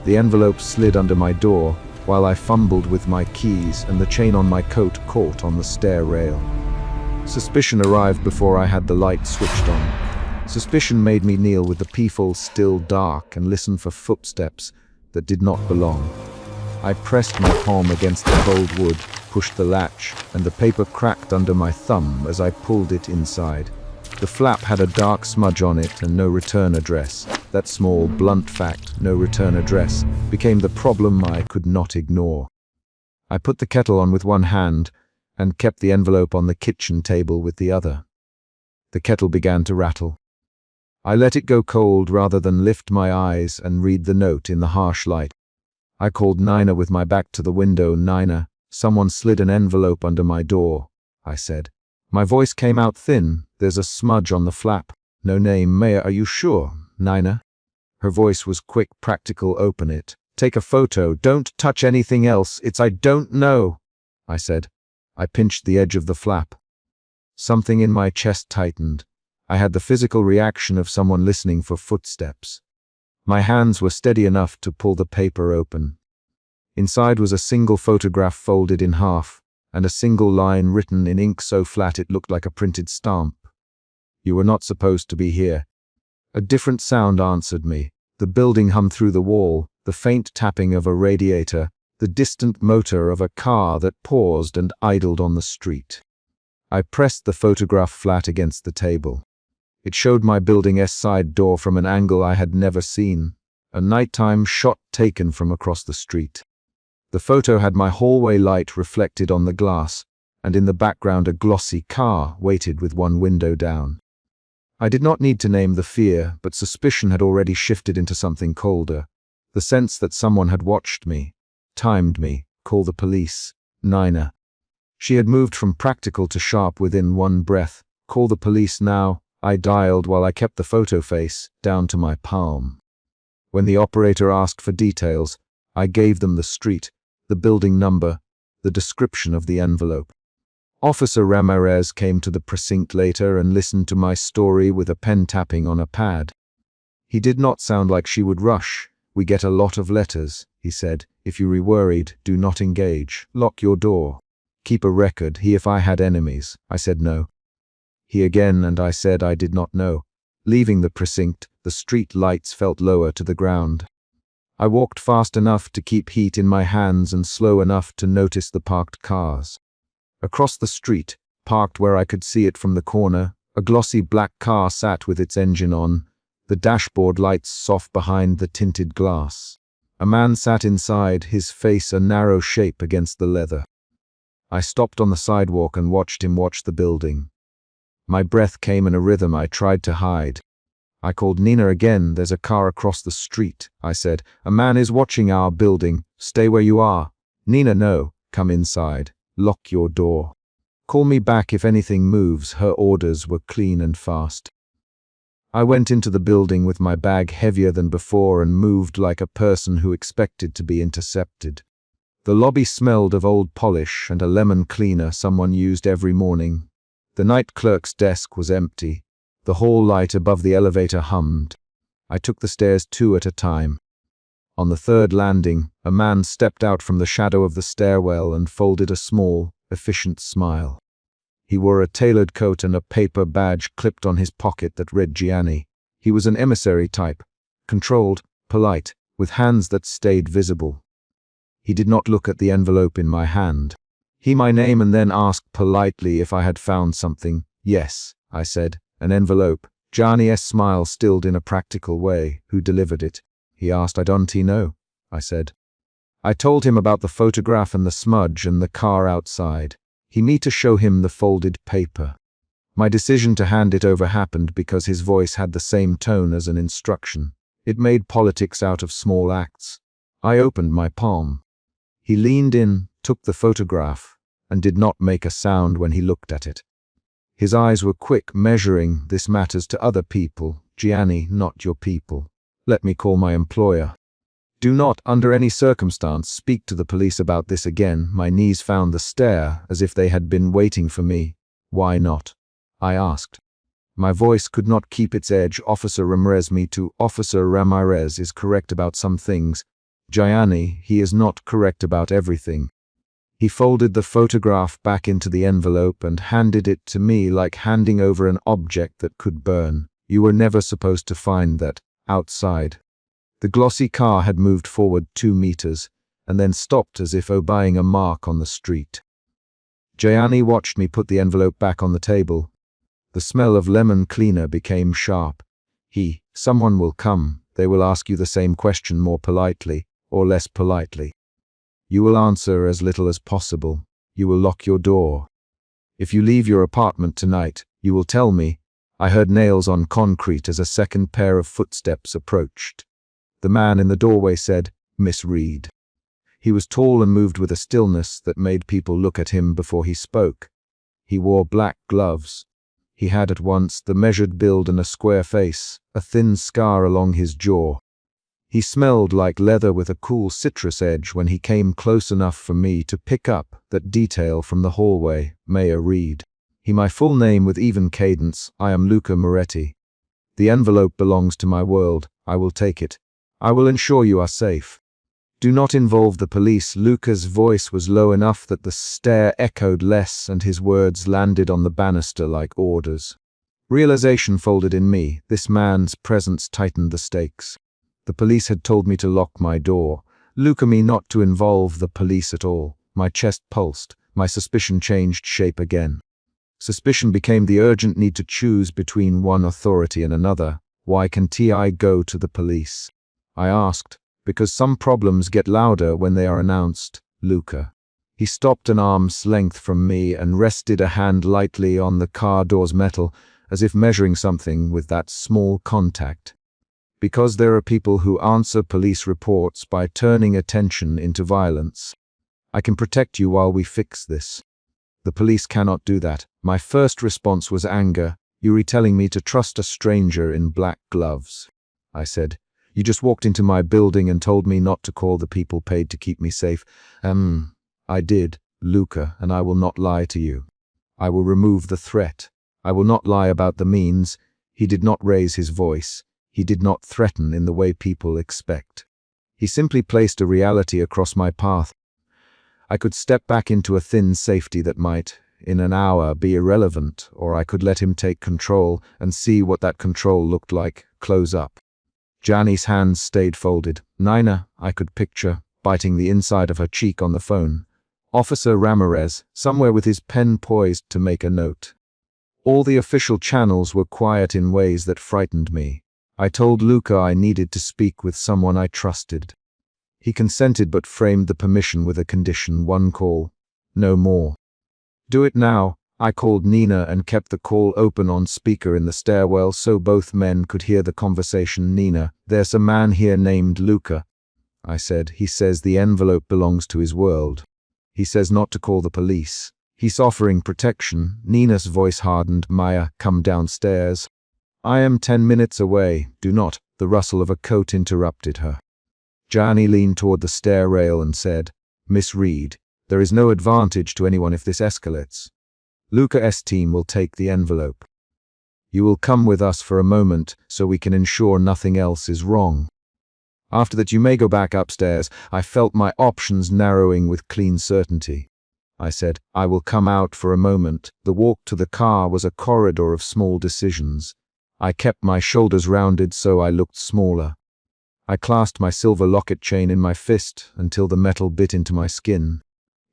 The envelope slid under my door, while I fumbled with my keys and the chain on my coat caught on the stair rail. Suspicion arrived before I had the light switched on. Suspicion made me kneel with the peephole still dark and listen for footsteps that did not belong. I pressed my palm against the cold wood, pushed the latch, and the paper cracked under my thumb as I pulled it inside. The flap had a dark smudge on it and no return address. That small, blunt fact, no return address, became the problem I could not ignore. I put the kettle on with one hand and kept the envelope on the kitchen table with the other. The kettle began to rattle. I let it go cold rather than lift my eyes and read the note in the harsh light. I called Nina with my back to the window. "Nina, someone slid an envelope under my door," I said. My voice came out thin. "There's a smudge on the flap. No name. Maya, are you sure, Nina?" Her voice was quick, practical. "Open it. Take a photo. Don't touch anything else. I don't know," I said. I pinched the edge of the flap. Something in my chest tightened. I had the physical reaction of someone listening for footsteps. My hands were steady enough to pull the paper open. Inside was a single photograph folded in half, and a single line written in ink so flat it looked like a printed stamp. "You were not supposed to be here." A different sound answered me. The building hummed through the wall, the faint tapping of a radiator, the distant motor of a car that paused and idled on the street. I pressed the photograph flat against the table. It showed my building's side door from an angle I had never seen, a nighttime shot taken from across the street. The photo had my hallway light reflected on the glass, and in the background a glossy car waited with one window down. I did not need to name the fear, but suspicion had already shifted into something colder. The sense that someone had watched me, timed me, call the police. Nina. She had moved from practical to sharp within one breath. Call the police now. I dialed while I kept the photo face down to my palm. When the operator asked for details, I gave them the street, the building number, the description of the envelope. Officer Ramirez came to the precinct later and listened to my story with a pen tapping on a pad. He did not sound like she would rush. "We get a lot of letters," he said. "If you're worried, do not engage. Lock your door. Keep a record." He, "If I had enemies." I said no. He again, and I said I did not know. Leaving the precinct, the street lights felt lower to the ground. I walked fast enough to keep heat in my hands and slow enough to notice the parked cars. Across the street, parked where I could see it from the corner, a glossy black car sat with its engine on, the dashboard lights soft behind the tinted glass. A man sat inside, his face a narrow shape against the leather. I stopped on the sidewalk and watched him watch the building. My breath came in a rhythm I tried to hide. I called Nina again. "There's a car across the street," I said. "A man is watching our building. Stay where you are." "Nina, no. Come inside. Lock your door. Call me back if anything moves." Her orders were clean and fast. I went into the building with my bag heavier than before and moved like a person who expected to be intercepted. The lobby smelled of old polish and a lemon cleaner someone used every morning. The night clerk's desk was empty. The hall light above the elevator hummed. I took the stairs 2 at a time. On the 3rd landing, a man stepped out from the shadow of the stairwell and folded a small, efficient smile. He wore a tailored coat and a paper badge clipped on his pocket that read Gianni. He was an emissary type, controlled, polite, with hands that stayed visible. He did not look at the envelope in my hand. He my name and then asked politely if I had found something. "Yes," I said. "An envelope." Gianni's smile stilled in a practical way. "Who delivered it?" he asked. "I don't know," I said. I told him about the photograph and the smudge and the car outside. He me to show him the folded paper. My decision to hand it over happened because his voice had the same tone as an instruction. It made politics out of small acts. I opened my palm. He leaned in, took the photograph, and did not make a sound when he looked at it. His eyes were quick, measuring, "This matters to other people. Gianni, not your people. Let me call my employer. Do not, under any circumstance, speak to the police about this again." My knees found the stair, as if they had been waiting for me. "Why not?" I asked. My voice could not keep its edge. "Officer Ramirez, me too. Officer Ramirez is correct about some things. Gianni, he is not correct about everything. He folded the photograph back into the envelope and handed it to me like handing over an object that could burn. You were never supposed to find that outside. The glossy car had moved forward 2 meters and then stopped as if obeying a mark on the street. Gianni watched me put the envelope back on the table. The smell of lemon cleaner became sharp. Someone will come. They will ask you the same question more politely or less politely. You will answer as little as possible. You will lock your door. If you leave your apartment tonight, you will tell me, I heard nails on concrete as a second pair of footsteps approached. The man in the doorway said, Miss Reed. He was tall and moved with a stillness that made people look at him before he spoke. He wore black gloves. He had at once the measured build and a square face, a thin scar along his jaw. He smelled like leather with a cool citrus edge when he came close enough for me to pick up that detail from the hallway, Mayor Reed. My full name with even cadence, I am Luca Moretti. The envelope belongs to my world. I will take it. I will ensure you are safe. Do not involve the police. Luca's voice was low enough that the stare echoed less and his words landed on the banister like orders. Realization folded in me. This man's presence tightened the stakes. The police had told me to lock my door. Luca me not to involve the police at all. My chest pulsed. My suspicion changed shape again. Suspicion became the urgent need to choose between one authority and another. Why can't I go to the police? I asked. Because some problems get louder when they are announced, Luca. He stopped an arm's length from me and rested a hand lightly on the car door's metal, as if measuring something with that small contact. Because there are people who answer police reports by turning attention into violence. I can protect you while we fix this. The police cannot do that. My first response was anger. You retelling me to trust a stranger in black gloves. I said, you just walked into my building and told me not to call the people paid to keep me safe. I did, Luca, and I will not lie to you. I will remove the threat. I will not lie about the means. He did not raise his voice. He did not threaten in the way people expect. He simply placed a reality across my path. I could step back into a thin safety that might, in an hour, be irrelevant, or I could let him take control and see what that control looked like, close up. Gianni's hands stayed folded. Nina, I could picture, biting the inside of her cheek on the phone. Officer Ramirez, somewhere with his pen poised to make a note. All the official channels were quiet in ways that frightened me. I told Luca I needed to speak with someone I trusted. He consented but framed the permission with a condition: one call, no more. Do it now. I called Nina and kept the call open on speaker in the stairwell so both men could hear the conversation. Nina, there's a man here named Luca. I said, he says the envelope belongs to his world. He says not to call the police. He's offering protection. Nina's voice hardened. Maya, come downstairs. I am 10 minutes away. Do not. The rustle of a coat interrupted her. Gianni leaned toward the stair rail and said, Miss Reed, there is no advantage to anyone if this escalates. Luca's team will take the envelope. You will come with us for a moment so we can ensure nothing else is wrong. After that you may go back upstairs. I felt my options narrowing with clean certainty. I said, I will come out for a moment. The walk to the car was a corridor of small decisions. I kept my shoulders rounded so I looked smaller. I clasped my silver locket chain in my fist until the metal bit into my skin.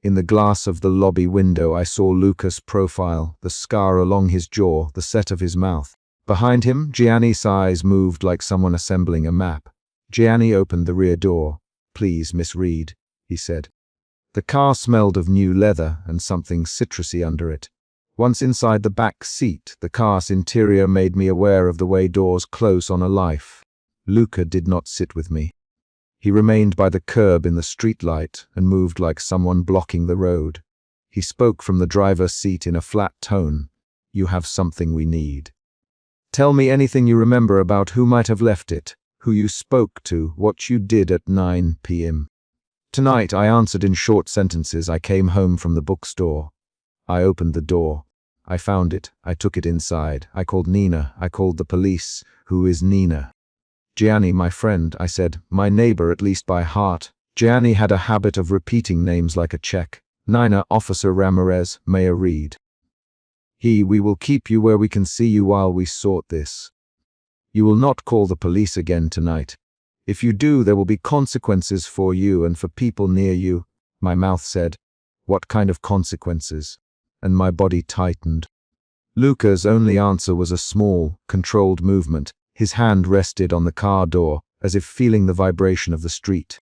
In the glass of the lobby window I saw Luca's profile, the scar along his jaw, the set of his mouth. Behind him, Gianni's eyes moved like someone assembling a map. Gianni opened the rear door. Please, Miss Reed, he said. The car smelled of new leather and something citrusy under it. Once inside the back seat, the car's interior made me aware of the way doors close on a life. Luca did not sit with me. He remained by the curb in the streetlight and moved like someone blocking the road. He spoke from the driver's seat in a flat tone. You have something we need. Tell me anything you remember about who might have left it, who you spoke to, what you did at 9 p.m. Tonight, I answered in short sentences. I came home from the bookstore. I opened the door. I found it. I took it inside. I called Nina. I called the police. Who is Nina? Gianni, my friend, I said, my neighbor at least by heart. Gianni had a habit of repeating names like a check. Nina, Officer Ramirez, Mayor Reed. We will keep you where we can see you while we sort this. You will not call the police again tonight. If you do, there will be consequences for you and for people near you. My mouth said, what kind of consequences? And my body tightened. Luca's only answer was a small, controlled movement. His hand rested on the car door, as if feeling the vibration of the street.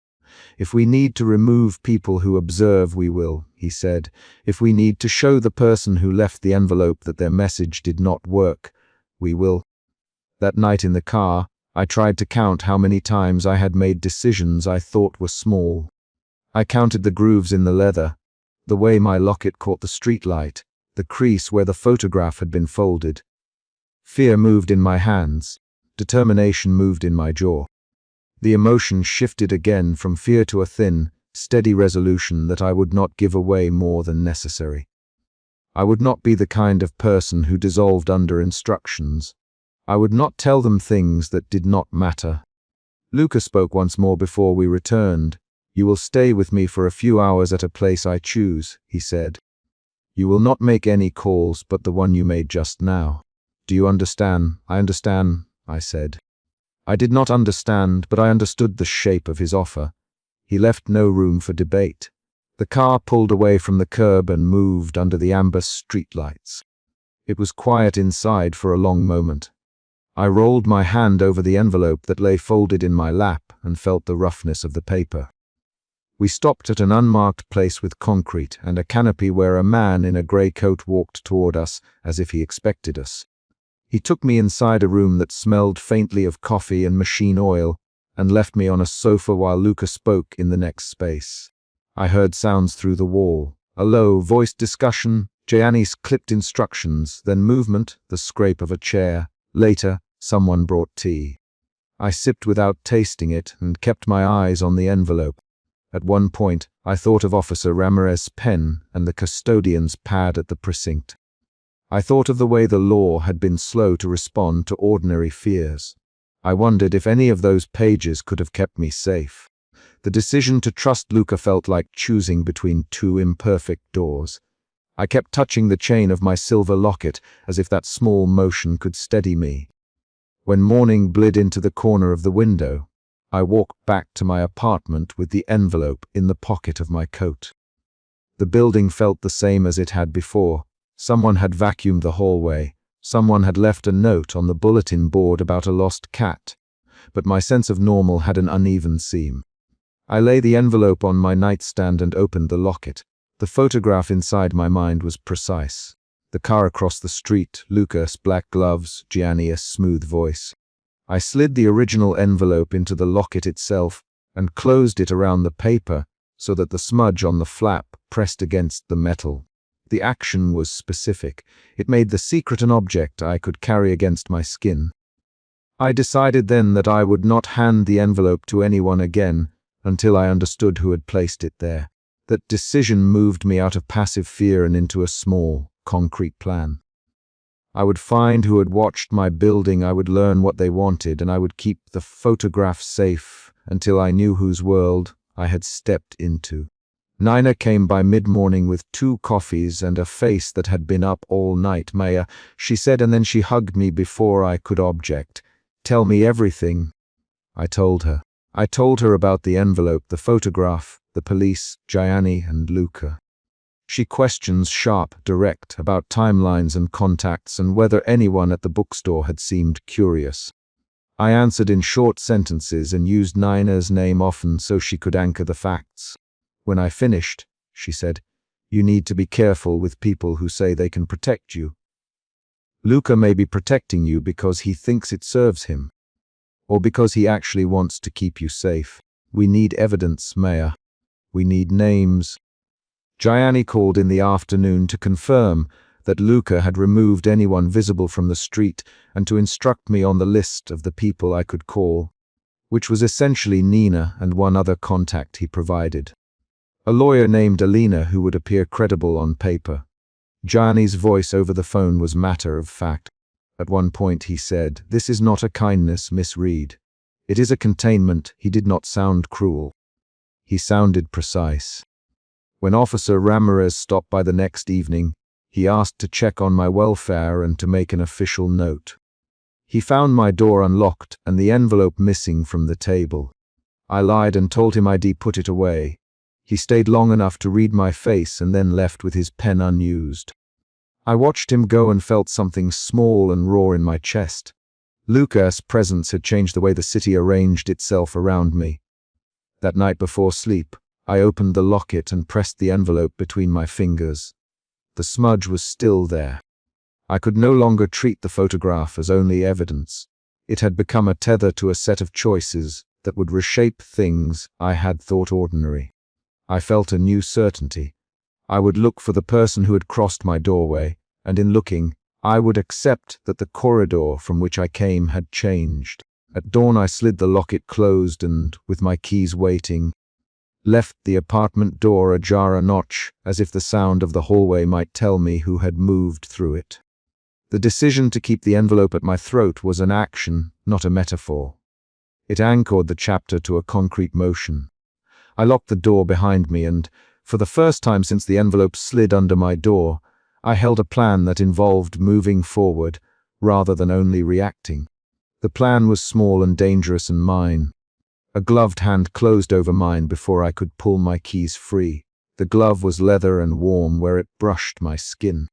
If we need to remove people who observe, we will, he said. If we need to show the person who left the envelope that their message did not work, we will. That night in the car, I tried to count how many times I had made decisions I thought were small. I counted the grooves in the leather, the way my locket caught the streetlight, the crease where the photograph had been folded. Fear moved in my hands. Determination moved in my jaw. The emotion shifted again from fear to a thin, steady resolution that I would not give away more than necessary. I would not be the kind of person who dissolved under instructions. I would not tell them things that did not matter. Luca spoke once more before we returned. You will stay with me for a few hours at a place I choose, he said. You will not make any calls but the one you made just now. Do you understand? I understand, I said. I did not understand, but I understood the shape of his offer. He left no room for debate. The car pulled away from the curb and moved under the amber streetlights. It was quiet inside for a long moment. I rolled my hand over the envelope that lay folded in my lap and felt the roughness of the paper. We stopped at an unmarked place with concrete and a canopy where a man in a grey coat walked toward us as if he expected us. He took me inside a room that smelled faintly of coffee and machine oil and left me on a sofa while Luca spoke in the next space. I heard sounds through the wall, a low, voiced discussion, Gianni's clipped instructions, then movement, the scrape of a chair. Later, someone brought tea. I sipped without tasting it and kept my eyes on the envelope. At one point, I thought of Officer Ramirez's pen and the custodian's pad at the precinct. I thought of the way the law had been slow to respond to ordinary fears. I wondered if any of those pages could have kept me safe. The decision to trust Luca felt like choosing between two imperfect doors. I kept touching the chain of my silver locket as if that small motion could steady me. When morning blid into the corner of the window, I walked back to my apartment with the envelope in the pocket of my coat. The building felt the same as it had before. Someone had vacuumed the hallway. Someone had left a note on the bulletin board about a lost cat. But my sense of normal had an uneven seam. I lay the envelope on my nightstand and opened the locket. The photograph inside my mind was precise. The car across the street, Luca's black gloves, Gianni's smooth voice. I slid the original envelope into the locket itself and closed it around the paper so that the smudge on the flap pressed against the metal. The action was specific. It made the secret an object I could carry against my skin. I decided then that I would not hand the envelope to anyone again until I understood who had placed it there. That decision moved me out of passive fear and into a small, concrete plan. I would find who had watched my building, I would learn what they wanted, and I would keep the photograph safe until I knew whose world I had stepped into. Nina came by mid-morning with 2 coffees and a face that had been up all night. Maya, she said, and then she hugged me before I could object. Tell me everything. I told her. I told her about the envelope, the photograph, the police, Gianni and Luca. She questions sharp, direct, about timelines and contacts and whether anyone at the bookstore had seemed curious. I answered in short sentences and used Nina's name often so she could anchor the facts. When I finished, she said, you need to be careful with people who say they can protect you. Luca may be protecting you because he thinks it serves him, or because he actually wants to keep you safe. We need evidence, Maya. We need names. Gianni called in the afternoon to confirm that Luca had removed anyone visible from the street and to instruct me on the list of the people I could call, which was essentially Nina and one other contact he provided. A lawyer named Alina who would appear credible on paper. Gianni's voice over the phone was matter of fact. At one point he said, "This is not a kindness, Miss Reed. It is a containment. He did not sound cruel. He sounded precise. When Officer Ramirez stopped by the next evening, he asked to check on my welfare and to make an official note. He found my door unlocked and the envelope missing from the table. I lied and told him I'd put it away. He stayed long enough to read my face and then left with his pen unused. I watched him go and felt something small and raw in my chest. Lucas' presence had changed the way the city arranged itself around me. That night before sleep, I opened the locket and pressed the envelope between my fingers. The smudge was still there. I could no longer treat the photograph as only evidence. It had become a tether to a set of choices that would reshape things I had thought ordinary. I felt a new certainty. I would look for the person who had crossed my doorway, and in looking, I would accept that the corridor from which I came had changed. At dawn I slid the locket closed and, with my keys waiting, left the apartment door ajar a notch, as if the sound of the hallway might tell me who had moved through it. The decision to keep the envelope at my throat was an action, not a metaphor. It anchored the chapter to a concrete motion. I locked the door behind me and, for the first time since the envelope slid under my door, I held a plan that involved moving forward rather than only reacting. The plan was small and dangerous and mine. A gloved hand closed over mine before I could pull my keys free. The glove was leather and warm where it brushed my skin.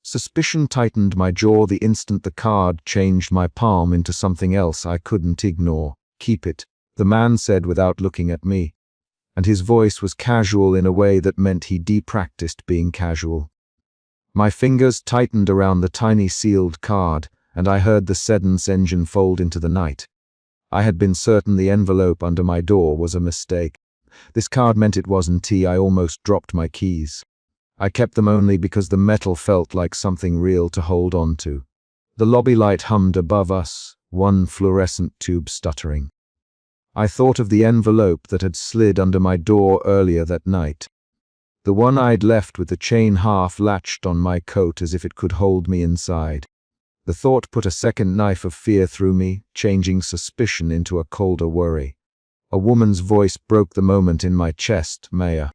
Suspicion tightened my jaw the instant the card changed my palm into something else I couldn't ignore. "Keep it," the man said without looking at me, and his voice was casual in a way that meant he de-practiced being casual. My fingers tightened around the tiny sealed card, and I heard the Sedan's engine fold into the night. I had been certain the envelope under my door was a mistake. This card meant it wasn't. I almost dropped my keys. I kept them only because the metal felt like something real to hold on to. The lobby light hummed above us, one fluorescent tube stuttering. I thought of the envelope that had slid under my door earlier that night. The one I'd left with the chain half latched on my coat as if it could hold me inside. The thought put a second knife of fear through me, changing suspicion into a colder worry. A woman's voice broke the moment in my chest, Maya.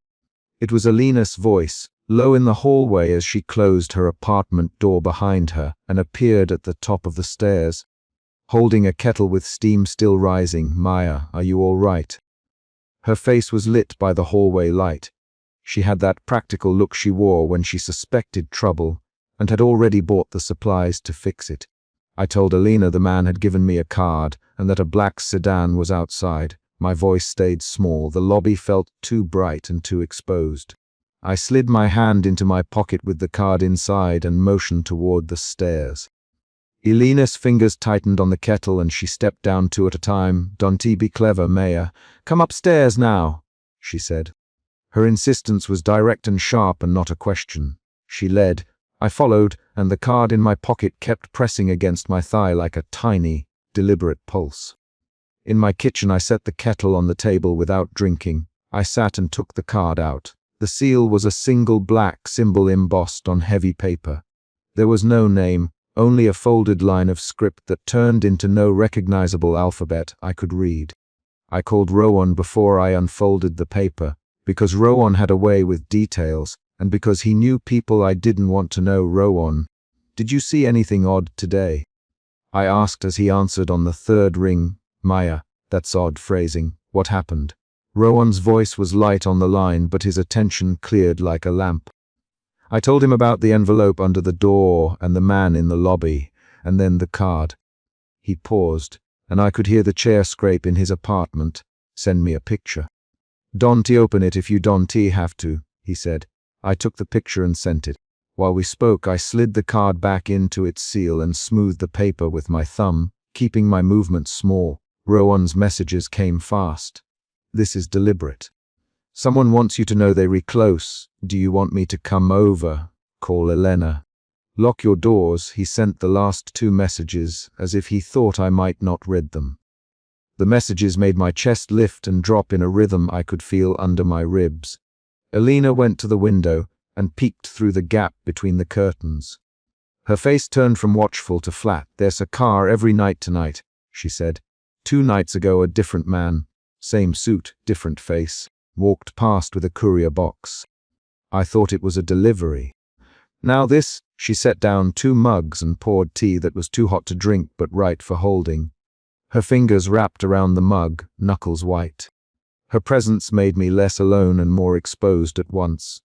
It was Alina's voice, low in the hallway as she closed her apartment door behind her and appeared at the top of the stairs. Holding a kettle with steam still rising. "Maya, are you all right?" Her face was lit by the hallway light. She had that practical look she wore when she suspected trouble and had already bought the supplies to fix it. I told Alina the man had given me a card and that a black sedan was outside. My voice stayed small. The lobby felt too bright and too exposed. I slid my hand into my pocket with the card inside and motioned toward the stairs. Alina's fingers tightened on the kettle and she stepped down two at a time. "Don't be clever, Maya. Come upstairs now," she said. Her insistence was direct and sharp and not a question. She led. I followed, and the card in my pocket kept pressing against my thigh like a tiny, deliberate pulse. In my kitchen I set the kettle on the table without drinking. I sat and took the card out. The seal was a single black symbol embossed on heavy paper. There was no name, only a folded line of script that turned into no recognizable alphabet I could read. I called Rowan before I unfolded the paper, because Rowan had a way with details, and because he knew people I didn't want to know. "Rowan, did you see anything odd today?" I asked as he answered on the third ring. "Maya, that's odd phrasing. What happened?" Rowan's voice was light on the line, but his attention cleared like a lamp. I told him about the envelope under the door and the man in the lobby, and then the card. He paused, and I could hear the chair scrape in his apartment. "Send me a picture." "Don't open it if you don't have to," he said. I took the picture and sent it. While we spoke, I slid the card back into its seal and smoothed the paper with my thumb, keeping my movements small. Rowan's messages came fast. "This is deliberate. Someone wants you to know they're close. Do you want me to come over? Call Elena. Lock your doors." He sent the last two messages as if he thought I might not read them. The messages made my chest lift and drop in a rhythm I could feel under my ribs. Elena went to the window and peeked through the gap between the curtains. Her face turned from watchful to flat. "There's a car every night tonight," she said. 2 nights ago, a different man, same suit, different face, walked past with a courier box. I thought it was a delivery. Now this, she set down 2 mugs and poured tea that was too hot to drink but right for holding. Her fingers wrapped around the mug, knuckles white. Her presence made me less alone and more exposed at once.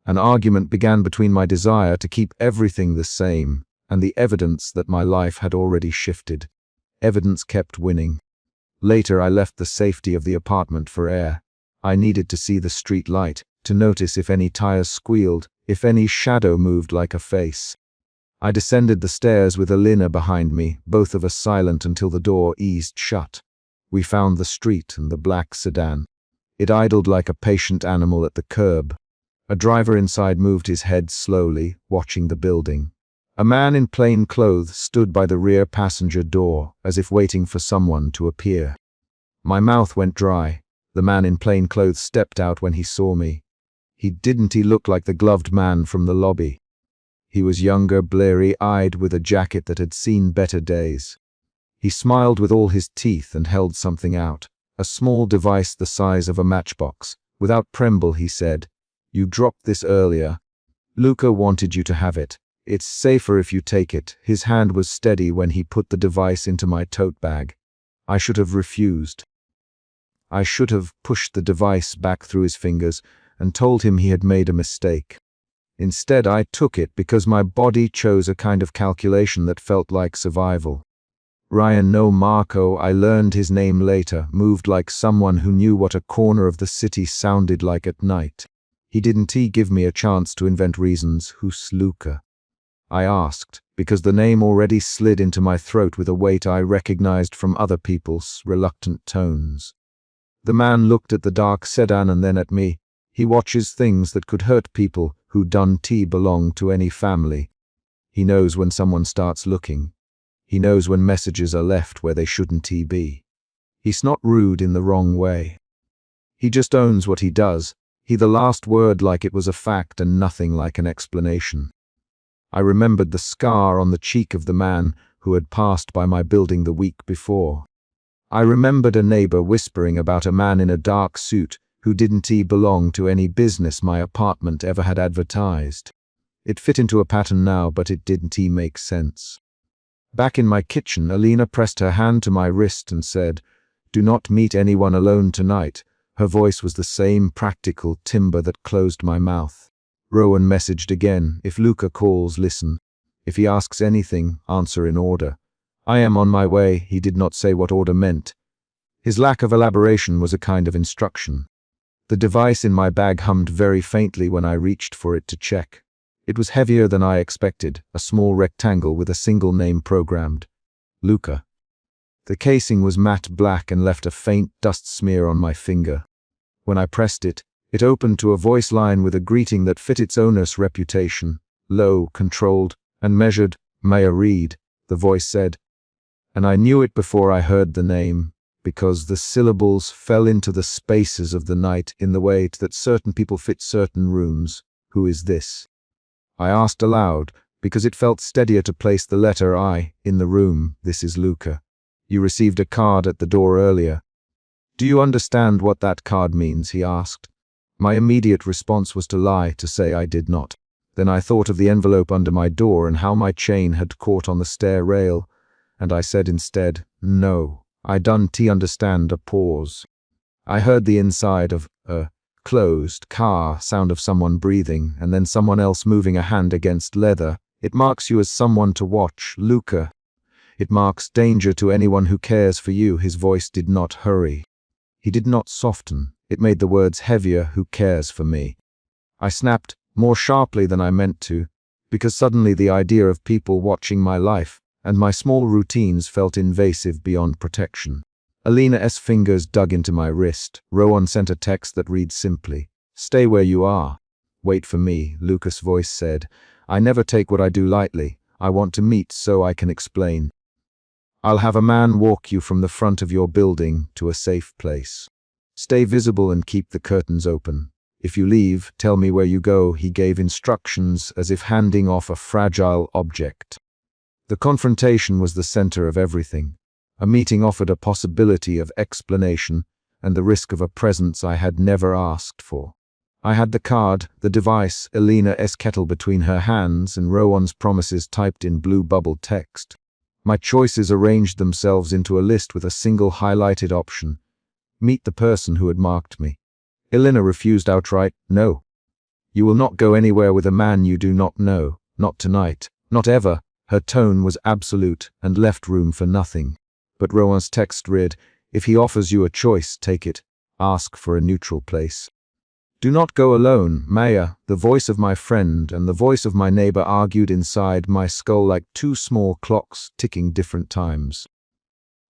An argument began between my desire to keep everything the same and the evidence that my life had already shifted. Evidence kept winning. Later, I left the safety of the apartment for air. I needed to see the street light, to notice if any tires squealed, if any shadow moved like a face. I descended the stairs with Alina behind me, both of us silent until the door eased shut. We found the street and the black sedan. It idled like a patient animal at the curb. A driver inside moved his head slowly, watching the building. A man in plain clothes stood by the rear passenger door, as if waiting for someone to appear. My mouth went dry. The man in plain clothes stepped out when he saw me. Didn't he look like the gloved man from the lobby? He was younger, bleary-eyed, with a jacket that had seen better days. He smiled with all his teeth and held something out, a small device the size of a matchbox. Without preamble, he said, "You dropped this earlier. Luca wanted you to have it. It's safer if you take it." His hand was steady when he put the device into my tote bag. I should have refused. I should have pushed the device back through his fingers and told him he had made a mistake. Instead, I took it because my body chose a kind of calculation that felt like survival. Ryan No Marco, I learned his name later, moved like someone who knew what a corner of the city sounded like at night. Didn't give me a chance to invent reasons. "Who's Luca?" I asked, because the name already slid into my throat with a weight I recognized from other people's reluctant tones. The man looked at the dark sedan and then at me. He watches things that could hurt people who don't belong to any family. He knows when someone starts looking. He knows when messages are left where they shouldn't be. He's not rude in the wrong way. He just owns what he does. The last word like it was a fact and nothing like an explanation. I remembered the scar on the cheek of the man who had passed by my building the week before. I remembered a neighbor whispering about a man in a dark suit who didn't belong to any business my apartment ever had advertised. It fit into a pattern now, but it didn't make sense. Back in my kitchen, Alina pressed her hand to my wrist and said, "Do not meet anyone alone tonight." Her voice was the same practical timber that closed my mouth. Rowan messaged again, "If Luca calls, listen. If he asks anything, answer in order. I am on my way." He did not say what order meant. His lack of elaboration was a kind of instruction. The device in my bag hummed very faintly when I reached for it to check. It was heavier than I expected, a small rectangle with a single name programmed. Luca. The casing was matte black and left a faint dust smear on my finger. When I pressed it, it opened to a voice line with a greeting that fit its owner's reputation. Low, controlled, and measured. "May I read?" the voice said. And I knew it before I heard the name, because the syllables fell into the spaces of the night in the way that certain people fit certain rooms. "Who is this?" I asked aloud, because it felt steadier to place the letter I in the room. "This is Luca. You received a card at the door earlier." "Do you understand what that card means?" he asked. My immediate response was to lie, to say I did not. Then I thought of the envelope under my door and how my chain had caught on the stair rail, and I said instead, "No, I don't understand." A pause. I heard the inside of a closed car, sound of someone breathing, and then someone else moving a hand against leather. "It marks you as someone to watch, Luca. It marks danger to anyone who cares for you." His voice did not hurry. He did not soften. It made the words heavier. "Who cares for me?" I snapped, more sharply than I meant to, because suddenly the idea of people watching my life and my small routines felt invasive beyond protection. Alina's fingers dug into my wrist. Rowan sent a text that read simply, "Stay where you are. Wait for me," Lucas' voice said. "I never take what I do lightly. I want to meet so I can explain. I'll have a man walk you from the front of your building to a safe place. Stay visible and keep the curtains open. If you leave, tell me where you go." He gave instructions as if handing off a fragile object. The confrontation was the center of everything. A meeting offered a possibility of explanation and the risk of a presence I had never asked for. I had the card, the device, Elena's kettle between her hands, and Rowan's promises typed in blue bubble text. My choices arranged themselves into a list with a single highlighted option: meet the person who had marked me. Elena refused outright. No. You will not go anywhere with a man you do not know. Not tonight. Not ever. Her tone was absolute and left room for nothing. But Rowan's text read, if he offers you a choice, take it. Ask for a neutral place. Do not go alone, Maya. The voice of my friend and the voice of my neighbor argued inside my skull like two small clocks ticking different times.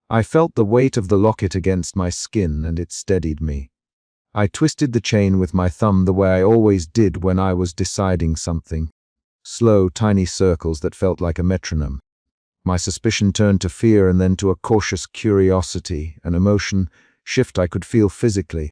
I felt the weight of the locket against my skin, and it steadied me. I twisted the chain with my thumb the way I always did when I was deciding something. Slow, tiny circles that felt like a metronome. My suspicion turned to fear and then to a cautious curiosity, an emotion shift I could feel physically.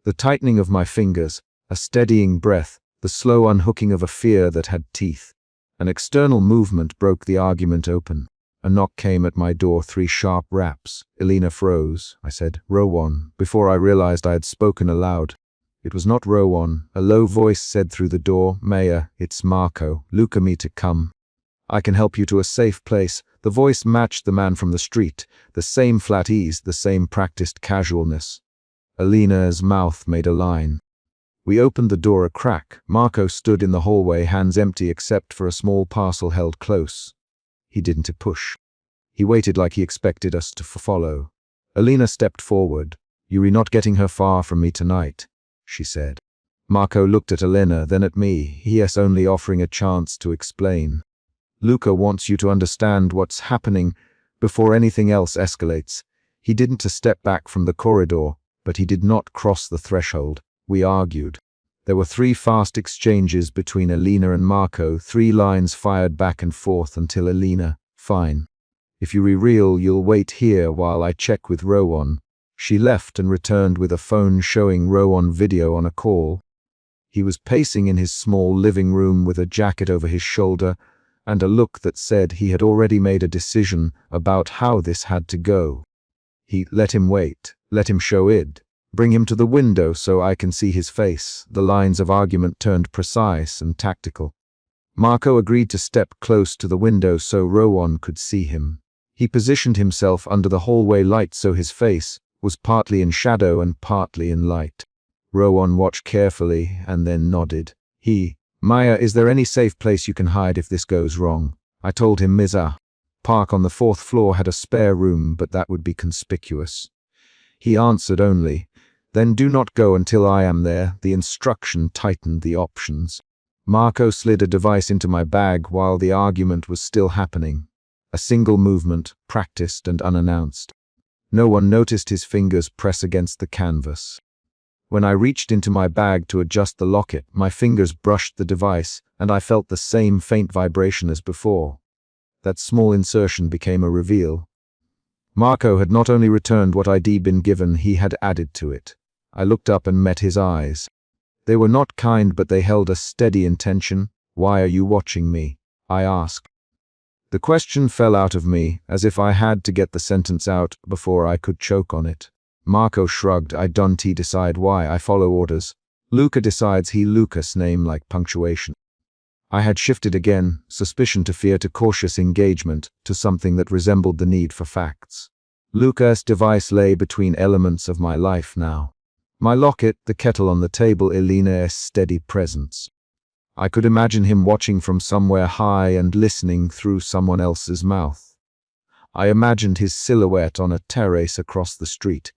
The tightening of my fingers, a steadying breath, the slow unhooking of a fear that had teeth. An external movement broke the argument open. A knock came at my door, 3 sharp raps. Elena froze. I said, Rowan, before I realized I had spoken aloud. It was not Rowan. A low voice said through the door, Maya, it's Marco. Luca me to come. I can help you to a safe place. The voice matched the man from the street, the same flat ease, the same practiced casualness. Elena's mouth made a line. We opened the door a crack. Marco stood in the hallway, hands empty except for a small parcel held close. He didn't push. He waited like he expected us to follow. Elena stepped forward. You're not getting her far from me tonight, she said. Marco looked at Elena, then at me, yes, only offering a chance to explain. Luca wants you to understand what's happening before anything else escalates. He didn't step back from the corridor, but he did not cross the threshold. We argued. There were 3 fast exchanges between Elena and Marco, 3 lines fired back and forth until Elena, fine. If you re-reel, you'll wait here while I check with Rowan. She left and returned with a phone showing Rowan video on a call. He was pacing in his small living room with a jacket over his shoulder and a look that said he had already made a decision about how this had to go. Let him wait, let him show it. Bring him to the window so I can see his face. The lines of argument turned precise and tactical. Marco agreed to step close to the window so Rowan could see him. He positioned himself under the hallway light so his face was partly in shadow and partly in light. Rowan watched carefully and then nodded. Maya, is there any safe place you can hide if this goes wrong? I told him Miza. Park on the 4th floor had a spare room, but that would be conspicuous. He answered only, then do not go until I am there. The instruction tightened the options. Marco slid a device into my bag while the argument was still happening. A single movement, practiced and unannounced. No one noticed his fingers press against the canvas. When I reached into my bag to adjust the locket, my fingers brushed the device, and I felt the same faint vibration as before. That small insertion became a reveal. Marco had not only returned what I'd been given, he had added to it. I looked up and met his eyes. They were not kind, but they held a steady intention. Why are you watching me? I asked. The question fell out of me, as if I had to get the sentence out before I could choke on it. Marco shrugged. I don't decide why. I follow orders. Luca decides. Lucas name like punctuation. I had shifted again, suspicion to fear to cautious engagement, to something that resembled the need for facts. Luca's device lay between elements of my life now. My locket, the kettle on the table, Elena's steady presence. I could imagine him watching from somewhere high and listening through someone else's mouth. I imagined his silhouette on a terrace across the street.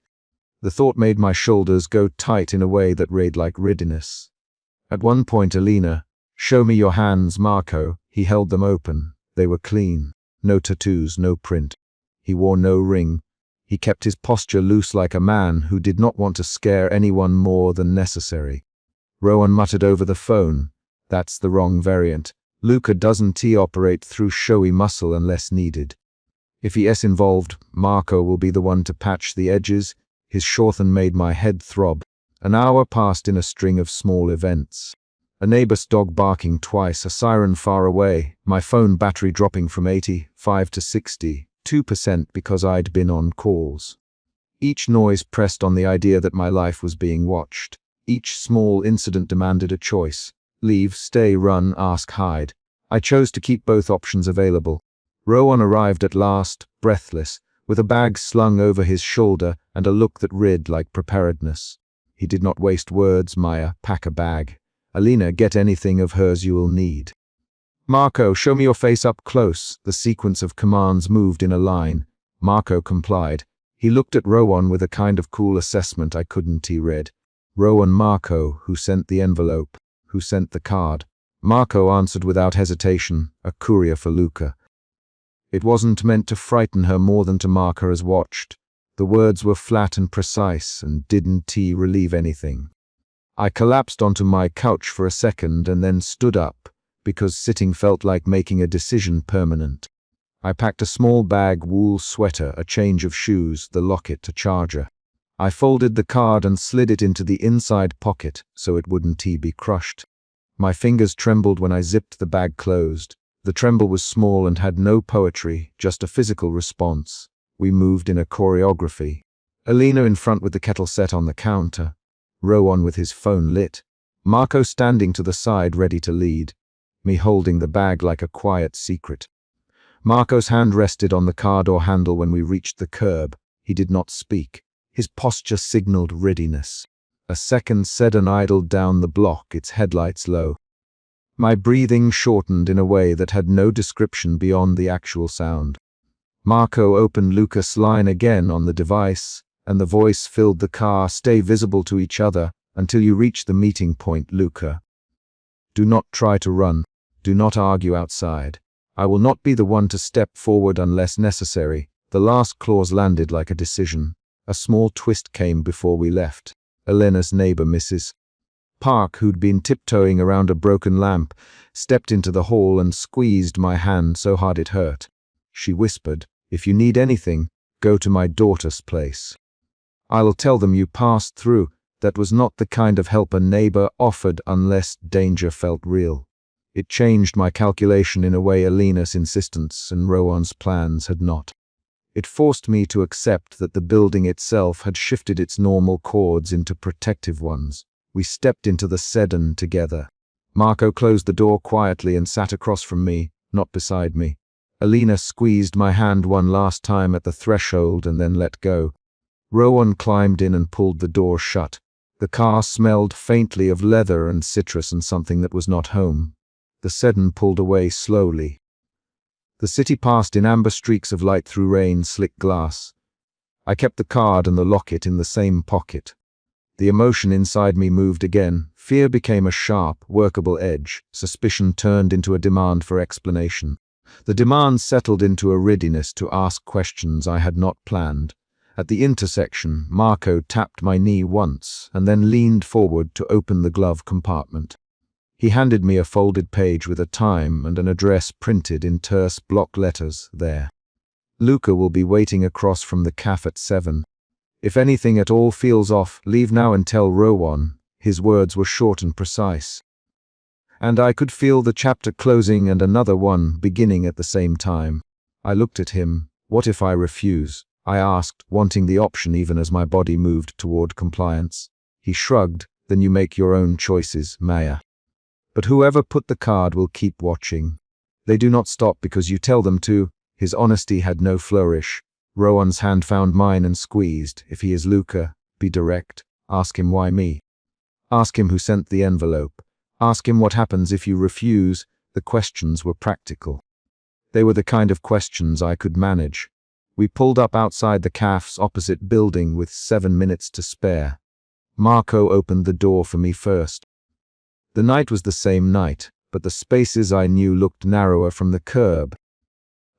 The thought made my shoulders go tight in a way that read like readiness. At one point, Elena, show me your hands, Marco. He held them open. They were clean. No tattoos, no print. He wore no ring. He kept his posture loose like a man who did not want to scare anyone more than necessary. Rowan muttered over the phone. That's the wrong variant. Luca doesn't operate through showy muscle unless needed. If he is involved, Marco will be the one to patch the edges. His shorten made my head throb. An hour passed in a string of small events. A neighbor's dog barking twice, a siren far away, my phone battery dropping from 85 to 60, 2% because I'd been on calls. Each noise pressed on the idea that my life was being watched. Each small incident demanded a choice. Leave, stay, run, ask, hide. I chose to keep both options available. Rowan arrived at last, breathless, with a bag slung over his shoulder and a look that read like preparedness. He did not waste words. Maya, pack a bag. Alina, get anything of hers you will need. Marco, show me your face up close. The sequence of commands moved in a line. Marco complied. He looked at Rowan with a kind of cool assessment I couldn't. He read. Rowan. Marco, who sent the envelope? Who sent the card? Marco answered without hesitation, a courier for Luca. It wasn't meant to frighten her more than to mark her as watched. The words were flat and precise and didn't relieve anything. I collapsed onto my couch for a second and then stood up, because sitting felt like making a decision permanent. I packed a small bag, wool sweater, a change of shoes, the locket, a charger. I folded the card and slid it into the inside pocket so it wouldn't be crushed. My fingers trembled when I zipped the bag closed. The tremble was small and had no poetry, just a physical response. We moved in a choreography. Alina in front with the kettle set on the counter. Rowan with his phone lit. Marco standing to the side ready to lead. Me holding the bag like a quiet secret. Marco's hand rested on the car door handle when we reached the curb. He did not speak. His posture signaled readiness. A second sedan idled down the block, its headlights low. My breathing shortened in a way that had no description beyond the actual sound. Marco opened Luca's line again on the device, and the voice filled the car. Stay visible to each other until you reach the meeting point, Luca. Do not try to run. Do not argue outside. I will not be the one to step forward unless necessary. The last clause landed like a decision. A small twist came before we left. Elena's neighbor, Mrs. Park, who'd been tiptoeing around a broken lamp, stepped into the hall and squeezed my hand so hard it hurt. She whispered, if you need anything, go to my daughter's place. I'll tell them you passed through. That was not the kind of help a neighbor offered unless danger felt real. It changed my calculation in a way Alina's insistence and Rowan's plans had not. It forced me to accept that the building itself had shifted its normal chords into protective ones. We stepped into the sedan together. Marco closed the door quietly and sat across from me, not beside me. Alina squeezed my hand one last time at the threshold and then let go. Rowan climbed in and pulled the door shut. The car smelled faintly of leather and citrus and something that was not home. The sedan pulled away slowly. The city passed in amber streaks of light through rain-slick glass. I kept the card and the locket in the same pocket. The emotion inside me moved again. Fear became a sharp, workable edge. Suspicion turned into a demand for explanation. The demand settled into a readiness to ask questions I had not planned. At the intersection, Marco tapped my knee once and then leaned forward to open the glove compartment. He handed me a folded page with a time and an address printed in terse block letters there. Luca will be waiting across from the cafe at 7. If anything at all feels off, leave now and tell Rowan. His words were short and precise. And I could feel the chapter closing and another one beginning at the same time. I looked at him. What if I refuse? I asked, wanting the option even as my body moved toward compliance. He shrugged. Then you make your own choices, Maya. But whoever put the card will keep watching. They do not stop because you tell them to. His honesty had no flourish. Rowan's hand found mine and squeezed. If he is Luca, be direct. Ask him why me. Ask him who sent the envelope. Ask him what happens if you refuse. The questions were practical. They were the kind of questions I could manage. We pulled up outside the cafe's opposite building with 7 minutes to spare. Marco opened the door for me first. The night was the same night, but the spaces I knew looked narrower from the curb.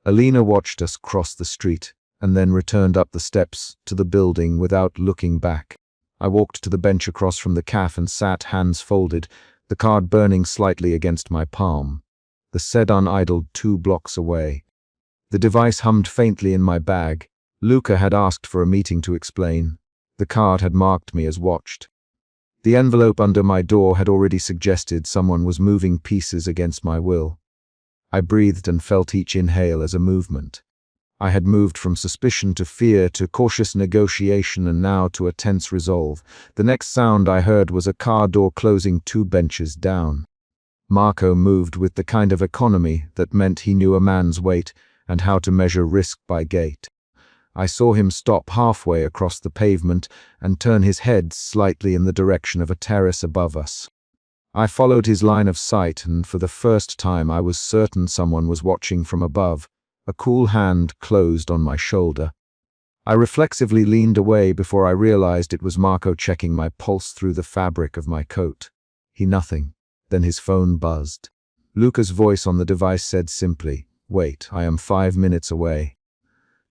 Alina watched us cross the street, and then returned up the steps to the building without looking back. I walked to the bench across from the cafe and sat, hands folded, the card burning slightly against my palm. The sedan idled 2 blocks away. The device hummed faintly in my bag. Luca had asked for a meeting to explain. The card had marked me as watched. The envelope under my door had already suggested someone was moving pieces against my will. I breathed and felt each inhale as a movement. I had moved from suspicion to fear to cautious negotiation and now to a tense resolve. The next sound I heard was a car door closing 2 benches down. Marco moved with the kind of economy that meant he knew a man's weight and how to measure risk by gait. I saw him stop halfway across the pavement and turn his head slightly in the direction of a terrace above us. I followed his line of sight, and for the first time I was certain someone was watching from above. A cool hand closed on my shoulder. I reflexively leaned away before I realized it was Marco checking my pulse through the fabric of my coat. Nothing. Then his phone buzzed. Luca's voice on the device said simply, "Wait, I am 5 minutes away.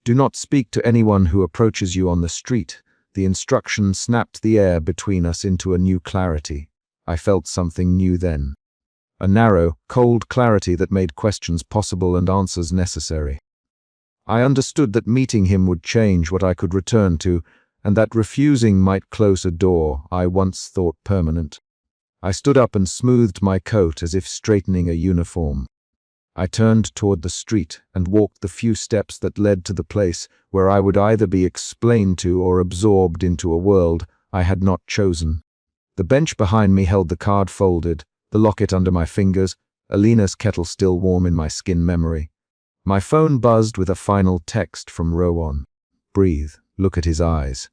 Do not speak to anyone who approaches you on the street." The instruction snapped the air between us into a new clarity. I felt something new then. A narrow, cold clarity that made questions possible and answers necessary. I understood that meeting him would change what I could return to, and that refusing might close a door I once thought permanent. I stood up and smoothed my coat as if straightening a uniform. I turned toward the street and walked the few steps that led to the place where I would either be explained to or absorbed into a world I had not chosen. The bench behind me held the card folded, the locket under my fingers, Alina's kettle still warm in my skin memory. My phone buzzed with a final text from Rowan. "Breathe, look at his eyes.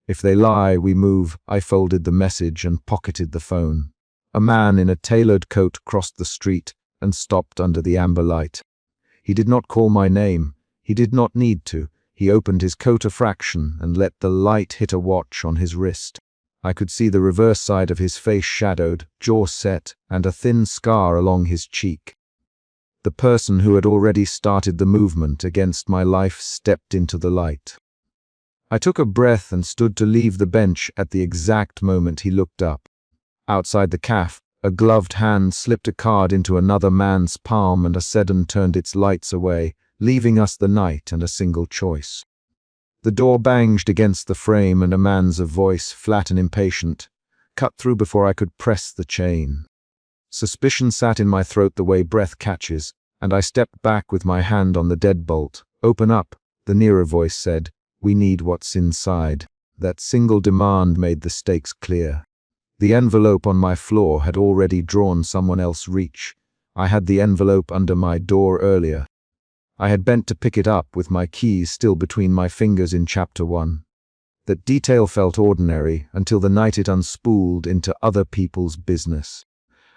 If they lie, we move." I folded the message and pocketed the phone. A man in a tailored coat crossed the street and stopped under the amber light. He did not call my name. He did not need to. He opened his coat a fraction and let the light hit a watch on his wrist. I could see the reverse side of his face shadowed, jaw set, and a thin scar along his cheek. The person who had already started the movement against my life stepped into the light. I took a breath and stood to leave the bench at the exact moment he looked up. Outside the cafe, a gloved hand slipped a card into another man's palm and a sedan turned its lights away, leaving us the night and a single choice. The door banged against the frame and a man's voice, flat and impatient, cut through before I could press the chain. Suspicion sat in my throat the way breath catches, and I stepped back with my hand on the deadbolt. "Open up," the nearer voice said. "We need what's inside." That single demand made the stakes clear. The envelope on my floor had already drawn someone else's reach. I had the envelope under my door earlier. I had bent to pick it up with my keys still between my fingers in Chapter 1. That detail felt ordinary until the night it unspooled into other people's business.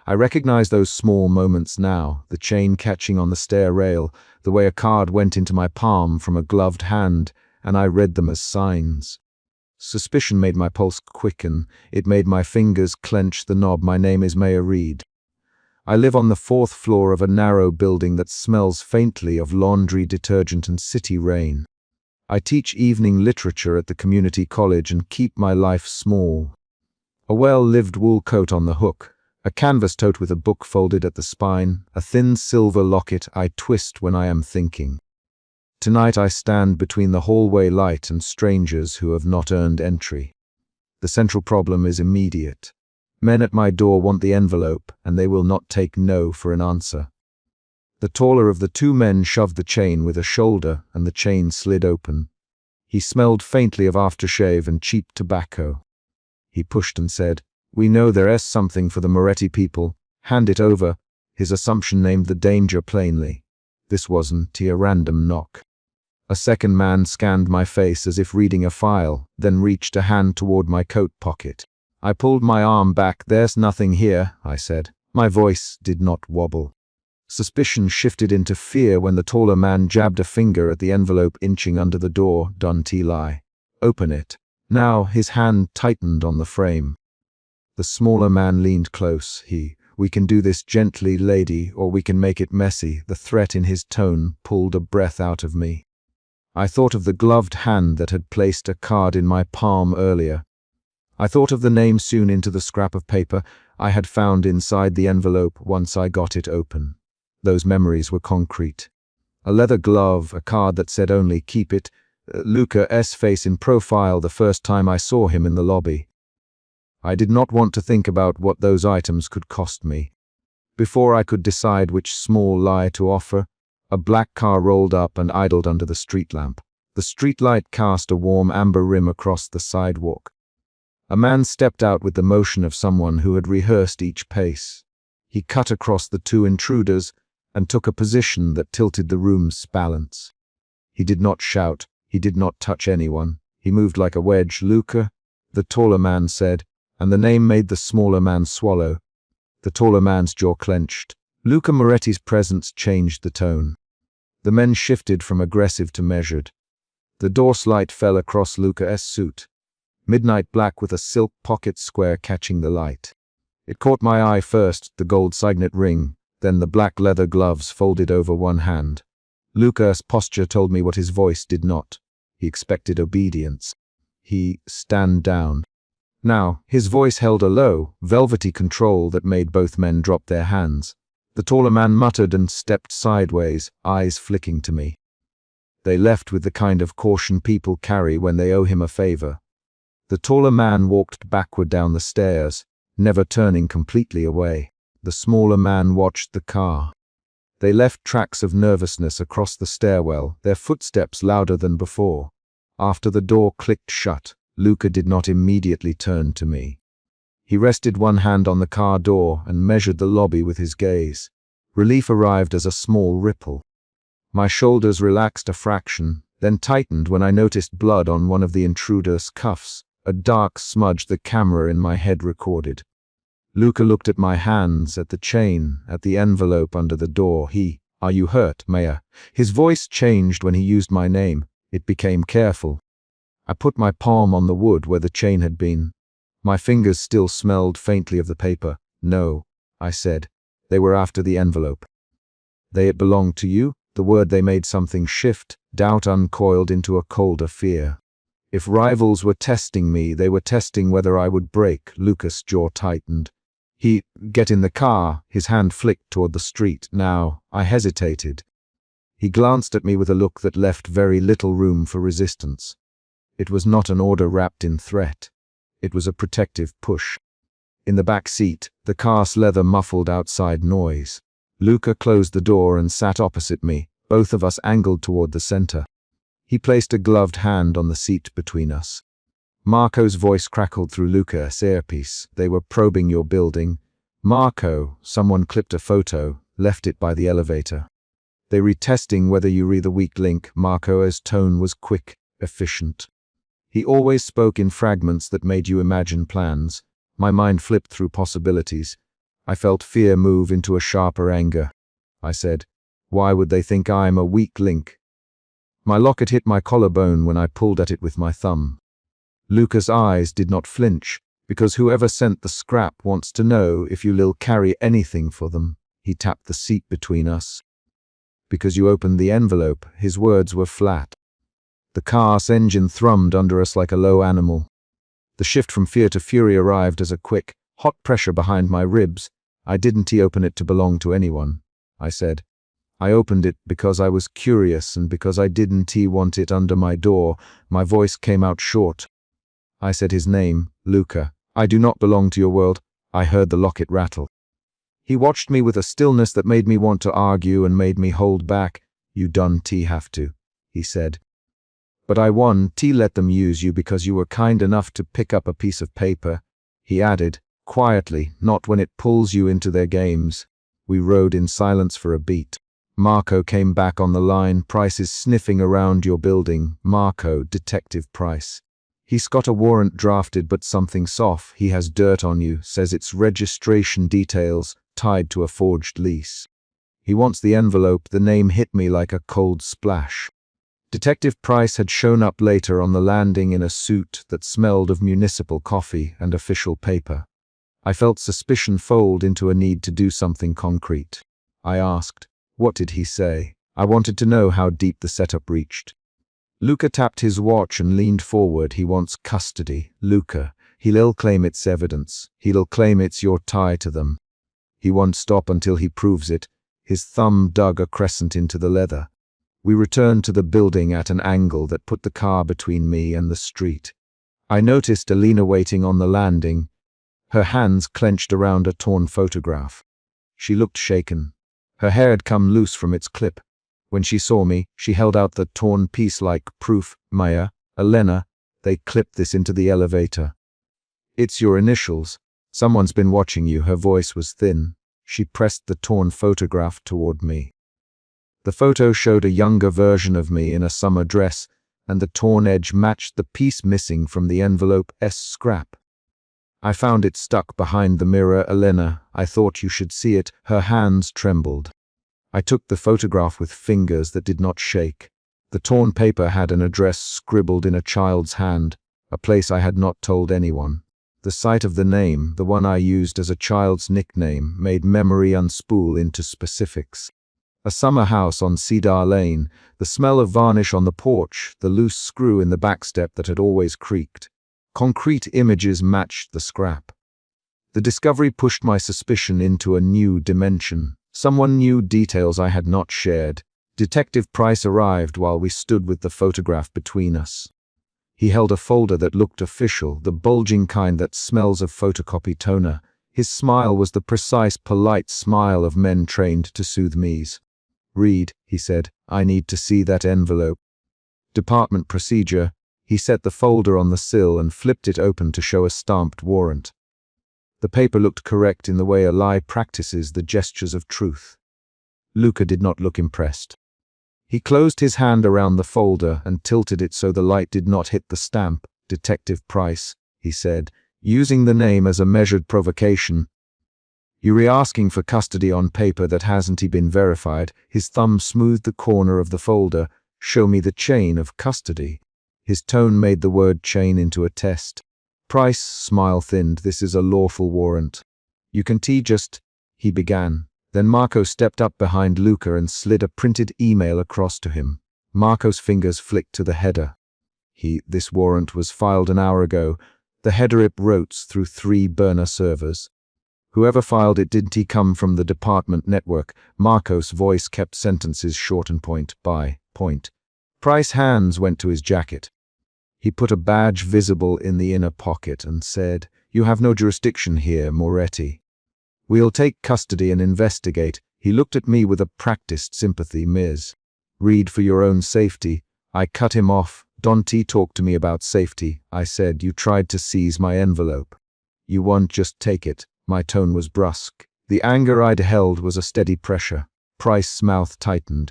I recognized those small moments now, the chain catching on the stair rail, the way a card went into my palm from a gloved hand, and I read them as signs. Suspicion made my pulse quicken. It made my fingers clench the knob. "My name is Maya Reed. I live on the 4th floor of a narrow building that smells faintly of laundry detergent and city rain. I teach evening literature at the community college and keep my life small. A well-lived wool coat on the hook, a canvas tote with a book folded at the spine, a thin silver locket I twist when I am thinking. Tonight I stand between the hallway light and strangers who have not earned entry. The central problem is immediate. Men at my door want the envelope, and they will not take no for an answer. The taller of the 2 men shoved the chain with a shoulder, and the chain slid open. He smelled faintly of aftershave and cheap tobacco. He pushed and said, "We know there is something for the Moretti people. Hand it over." His assumption named the danger plainly. This wasn't a random knock. A second man scanned my face as if reading a file, then reached a hand toward my coat pocket. I pulled my arm back. "There's nothing here," I said. My voice did not wobble. Suspicion shifted into fear when the taller man jabbed a finger at the envelope inching under the door. "Don't lie. Open it." Now his hand tightened on the frame. The smaller man leaned close. "We can do this gently, lady, or we can make it messy." The threat in his tone pulled a breath out of me. I thought of the gloved hand that had placed a card in my palm earlier. I thought of the name sewn into the scrap of paper I had found inside the envelope once I got it open. Those memories were concrete. A leather glove, a card that said only "keep it," Luca's face in profile the first time I saw him in the lobby. I did not want to think about what those items could cost me. Before I could decide which small lie to offer, A black car rolled up and idled under the street lamp. The streetlight cast a warm amber rim across the sidewalk. A man stepped out with the motion of someone who had rehearsed each pace. He cut across the two intruders and took a position that tilted the room's balance. He did not shout. He did not touch anyone. He moved like a wedge. "Luca," the taller man said, and the name made the smaller man swallow. The taller man's jaw clenched. Luca Moretti's presence changed the tone. The men shifted from aggressive to measured. The dorslight fell across Luca's suit, midnight black with a silk pocket square catching the light. It caught my eye first, the gold signet ring, then the black leather gloves folded over one hand. Luca's posture told me what his voice did not. He expected obedience. He stand down. Now, his voice held a low, velvety control that made both men drop their hands. The taller man muttered and stepped sideways, eyes flicking to me. They left with the kind of caution people carry when they owe him a favor. The taller man walked backward down the stairs, never turning completely away. The smaller man watched the car. They left tracks of nervousness across the stairwell, their footsteps louder than before. After the door clicked shut, Luca did not immediately turn to me. He rested one hand on the car door and measured the lobby with his gaze. Relief arrived as a small ripple. My shoulders relaxed a fraction, then tightened when I noticed blood on one of the intruder's cuffs, a dark smudge the camera in my head recorded. Luca looked at my hands, at the chain, at the envelope under the door. "Are you hurt, Mayor?" His voice changed when he used my name. It became careful. I put my palm on the wood where the chain had been. My fingers still smelled faintly of the paper. "No," I said. "They were after the envelope." "It belonged to you?" The word they made something shift, doubt uncoiled into a colder fear. If rivals were testing me, they were testing whether I would break. Luca's jaw tightened. Get in the car." His hand flicked toward the street. Now, I hesitated. He glanced at me with a look that left very little room for resistance. It was not an order wrapped in threat. It was a protective push. In the back seat, the car's leather muffled outside noise. Luca closed the door and sat opposite me, both of us angled toward the center. He placed a gloved hand on the seat between us. Marco's voice crackled through Luca's earpiece. "They were probing your building." "Marco," someone clipped a photo, left it by the elevator. "They retesting whether you were the weak link." Marco's tone was quick, efficient. He always spoke in fragments that made you imagine plans. My mind flipped through possibilities. I felt fear move into a sharper anger. I said, "Why would they think I'm a weak link?" My locket hit my collarbone when I pulled at it with my thumb. Luca's eyes did not flinch, because whoever sent the scrap wants to know if you'll carry anything for them. He tapped the seat between us. "Because you opened the envelope." His words were flat. The car's engine thrummed under us like a low animal. The shift from fear to fury arrived as a quick, hot pressure behind my ribs. "I didn't open it to belong to anyone," I said. "I opened it because I was curious and because I didn't want it under my door." My voice came out short. I said his name, Luca. "I do not belong to your world." I heard the locket rattle. He watched me with a stillness that made me want to argue and made me hold back. "You don't have to," he said. "But I let them use you because you were kind enough to pick up a piece of paper," he added, quietly, "not when it pulls you into their games." We rode in silence for a beat. Marco came back on the line. "Price is sniffing around your building." Marco, Detective Price. "He's got a warrant drafted, but something's off. He has dirt on you, says it's registration details tied to a forged lease. He wants the envelope." The name hit me like a cold splash. Detective Price had shown up later on the landing in a suit that smelled of municipal coffee and official paper. I felt suspicion fold into a need to do something concrete. I asked, "What did he say?" I wanted to know how deep the setup reached. Luca tapped his watch and leaned forward. "He wants custody." "Luca, he'll claim it's evidence. He'll claim it's your tie to them. He won't stop until he proves it." His thumb dug a crescent into the leather. We returned to the building at an angle that put the car between me and the street. I noticed Alina waiting on the landing, her hands clenched around a torn photograph. She looked shaken. Her hair had come loose from its clip. When she saw me, she held out the torn piece like proof. Maya, Elena, they clipped this into the elevator. It's your initials. Someone's been watching you. Her voice was thin. She pressed the torn photograph toward me. The photo showed a younger version of me in a summer dress, and the torn edge matched the piece missing from the envelope's scrap. I found it stuck behind the mirror. Elena, I thought you should see it. Her hands trembled. I took the photograph with fingers that did not shake. The torn paper had an address scribbled in a child's hand, a place I had not told anyone. The sight of the name, the one I used as a child's nickname, made memory unspool into specifics. A summer house on Cedar Lane, the smell of varnish on the porch, the loose screw in the backstep that had always creaked. Concrete images matched the scrap. The discovery pushed my suspicion into a new dimension. Someone knew details I had not shared. Detective Price arrived while we stood with the photograph between us. He held a folder that looked official, the bulging kind that smells of photocopy toner. His smile was the precise, polite smile of men trained to soothe me's. Read, he said, I need to see that envelope. Department procedure. He set the folder on the sill and flipped it open to show a stamped warrant. The paper looked correct in the way a lie practices the gestures of truth. Luca did not look impressed. He closed his hand around the folder and tilted it so the light did not hit the stamp. Detective Price, he said, using the name as a measured provocation. You're asking for custody on paper that hasn't been verified. His thumb smoothed the corner of the folder. Show me the chain of custody. His tone made the word chain into a test. Price, smile thinned. This is a lawful warrant. You can he began. Then Marco stepped up behind Luca and slid a printed email across to him. Marco's fingers flicked to the header. This warrant was filed an hour ago. The header wrote through 3 burner servers. Whoever filed it didn't come from the department network. Marco's voice kept sentences short and point by point. Price's hands went to his jacket. He put a badge visible in the inner pocket and said, You have no jurisdiction here, Moretti. We'll take custody and investigate. He looked at me with a practiced sympathy. Ms. Read for your own safety. I cut him off. Don't talk to me about safety. I said, You tried to seize my envelope. You won't just take it. My tone was brusque. The anger I'd held was a steady pressure. Price's mouth tightened.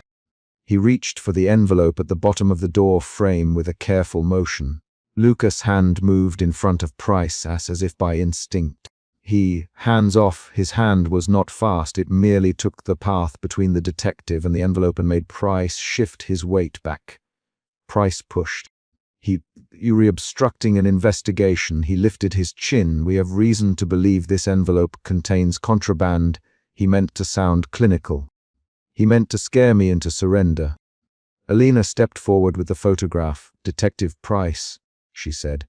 He reached for the envelope at the bottom of the door frame with a careful motion. Luca's hand moved in front of Price as if by instinct. Hands off. His hand was not fast. It merely took the path between the detective and the envelope and made Price shift his weight back. Price pushed. You're obstructing an investigation. He lifted his chin. We have reason to believe this envelope contains contraband. He meant to sound clinical. He meant to scare me into surrender. Elena stepped forward with the photograph. Detective Price, she said.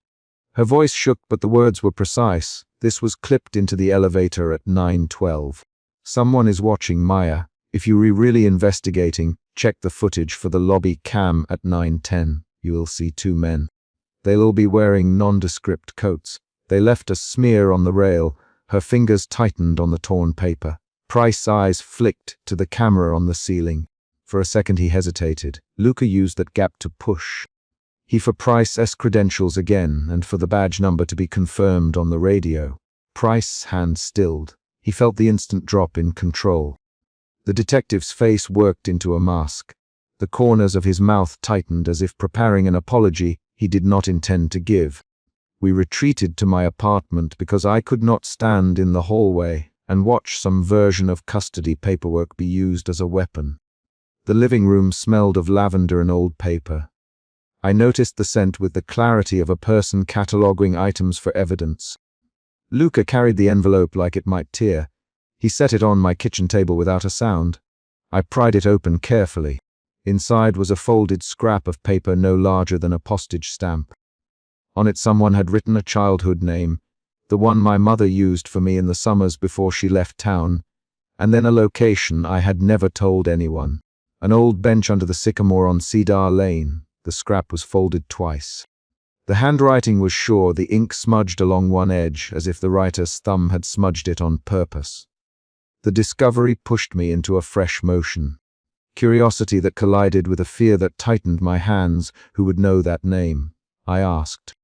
Her voice shook, but the words were precise. This was clipped into the elevator at 9:12. Someone is watching Maya. If you're really investigating, check the footage for the lobby cam at 9:10. You will see 2 men. They'll all be wearing nondescript coats. They left a smear on the rail. Her fingers tightened on the torn paper. Price's eyes flicked to the camera on the ceiling. For a second he hesitated. Luca used that gap to push. For Price's credentials again, and for the badge number to be confirmed on the radio. Price's hand stilled. He felt the instant drop in control. The detective's face worked into a mask. The corners of his mouth tightened as if preparing an apology he did not intend to give. We retreated to my apartment because I could not stand in the hallway and watch some version of custody paperwork be used as a weapon. The living room smelled of lavender and old paper. I noticed the scent with the clarity of a person cataloging items for evidence. Luca carried the envelope like it might tear. He set it on my kitchen table without a sound. I pried it open carefully. Inside was a folded scrap of paper no larger than a postage stamp. On it someone had written a childhood name, the one my mother used for me in the summers before she left town, and then a location I had never told anyone. An old bench under the sycamore on Cedar Lane. The scrap was folded twice. The handwriting was sure, the ink smudged along one edge as if the writer's thumb had smudged it on purpose. The discovery pushed me into a fresh motion. Curiosity that collided with a fear that tightened my hands. Who would know that name? I asked.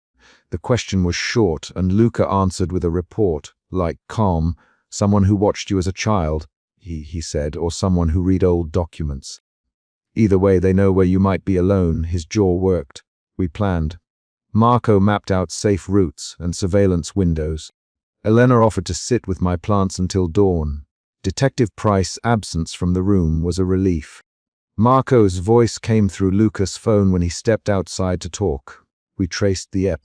The question was short, and Luca answered with a report, like calm. Someone who watched you as a child, he said, or someone who read old documents. Either way, they know where you might be alone. His jaw worked. We planned. Marco mapped out safe routes and surveillance windows. Elena offered to sit with my plants until dawn. Detective Price's absence from the room was a relief. Marco's voice came through Luca's phone when he stepped outside to talk. We traced the EP.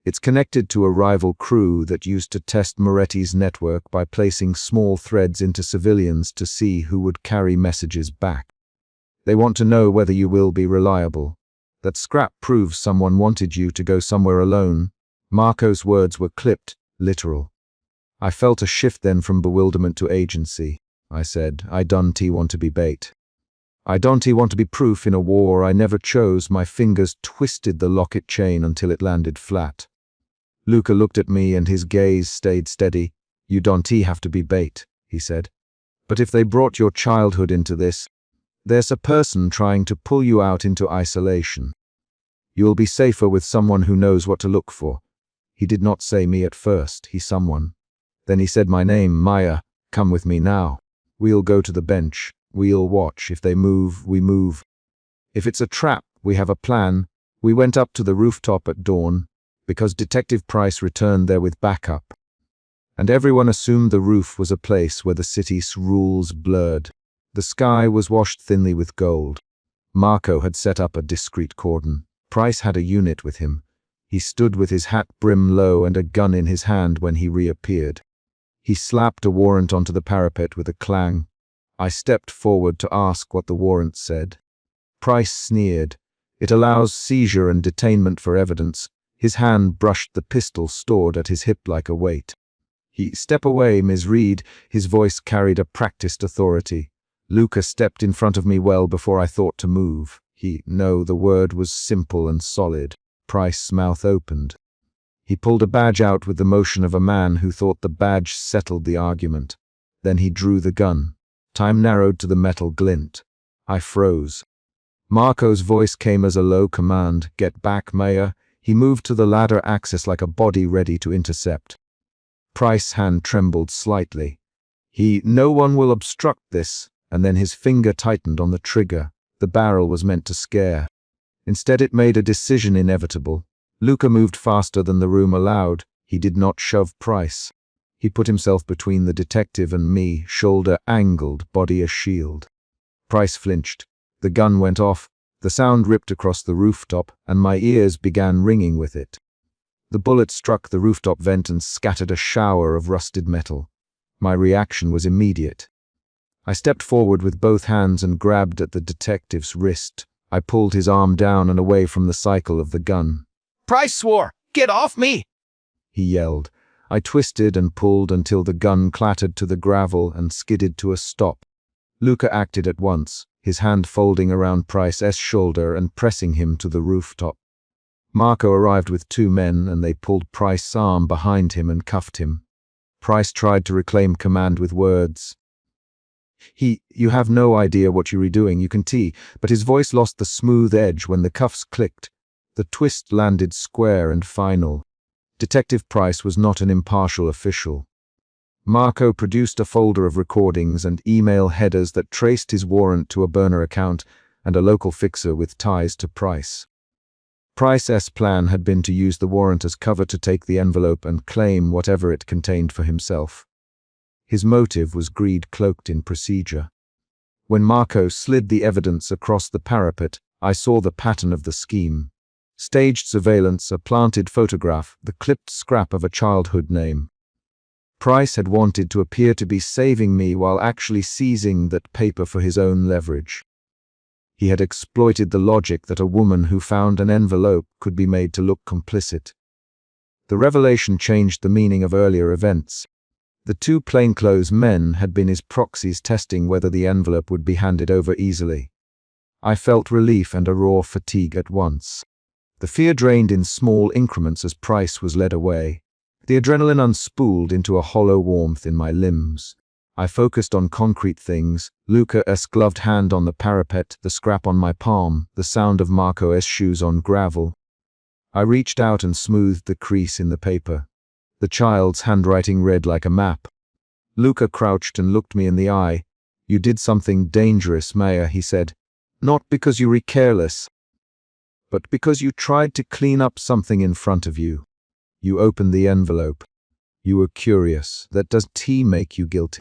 It's connected to a rival crew that used to test Moretti's network by placing small threads into civilians to see who would carry messages back. They want to know whether you will be reliable. That scrap proves someone wanted you to go somewhere alone. Marco's words were clipped, literal. I felt a shift then from bewilderment to agency. I said, I don't want to be bait. I don't want to be proof in a war I never chose. My fingers twisted the locket chain until it landed flat. Luca looked at me and his gaze stayed steady. You don't have to be bait, he said. But if they brought your childhood into this, there's a person trying to pull you out into isolation. You'll be safer with someone who knows what to look for. He did not say me at first, he someone. Then he said my name, Maya. Come with me now. We'll go to the bench. We'll watch. If they move, we move. If it's a trap, we have a plan. We went up to the rooftop at dawn, because Detective Price returned there with backup. And everyone assumed the roof was a place where the city's rules blurred. The sky was washed thinly with gold. Marco had set up a discreet cordon. Price had a unit with him. He stood with his hat brim low and a gun in his hand when he reappeared. He slapped a warrant onto the parapet with a clang. I stepped forward to ask what the warrant said. Price sneered. It allows seizure and detainment for evidence. His hand brushed the pistol stored at his hip like a weight. Step away, Ms. Reed. His voice carried a practiced authority. Luca stepped in front of me well before I thought to move. No, the word was simple and solid. Price's mouth opened. He pulled a badge out with the motion of a man who thought the badge settled the argument. Then he drew the gun. Time narrowed to the metal glint. I froze. Marco's voice came as a low command. Get back, Mayor. He moved to the ladder axis like a body ready to intercept. Price's hand trembled slightly. No one will obstruct this. And then his finger tightened on the trigger. The barrel was meant to scare. Instead it made a decision inevitable. Luca moved faster than the room allowed. He did not shove Price. He put himself between the detective and me, shoulder angled, body a shield. Price flinched. The gun went off. The sound ripped across the rooftop, and my ears began ringing with it. The bullet struck the rooftop vent and scattered a shower of rusted metal. My reaction was immediate. I stepped forward with both hands and grabbed at the detective's wrist. I pulled his arm down and away from the cycle of the gun. Price swore, "Get off me!" he yelled. I twisted and pulled until the gun clattered to the gravel and skidded to a stop. Luca acted at once, his hand folding around Price's shoulder and pressing him to the rooftop. Marco arrived with 2 men and they pulled Price's arm behind him and cuffed him. Price tried to reclaim command with words. You have no idea what you're doing, you can tell, but his voice lost the smooth edge when the cuffs clicked. The twist landed square and final. Detective Price was not an impartial official. Marco produced a folder of recordings and email headers that traced his warrant to a burner account and a local fixer with ties to Price. Price's plan had been to use the warrant as cover to take the envelope and claim whatever it contained for himself. His motive was greed cloaked in procedure. When Marco slid the evidence across the parapet, I saw the pattern of the scheme. Staged surveillance, a planted photograph, the clipped scrap of a childhood name. Price had wanted to appear to be saving me while actually seizing that paper for his own leverage. He had exploited the logic that a woman who found an envelope could be made to look complicit. The revelation changed the meaning of earlier events. The 2 plainclothes men had been his proxies testing whether the envelope would be handed over easily. I felt relief and a raw fatigue at once. The fear drained in small increments as Price was led away. The adrenaline unspooled into a hollow warmth in my limbs. I focused on concrete things, Luca's gloved hand on the parapet, the scrap on my palm, the sound of Marco's shoes on gravel. I reached out and smoothed the crease in the paper. The child's handwriting read like a map. Luca crouched and looked me in the eye. "You did something dangerous, Maya," he said. "Not because you were careless, but because you tried to clean up something in front of you. You opened the envelope. You were curious. That doesn't make you guilty.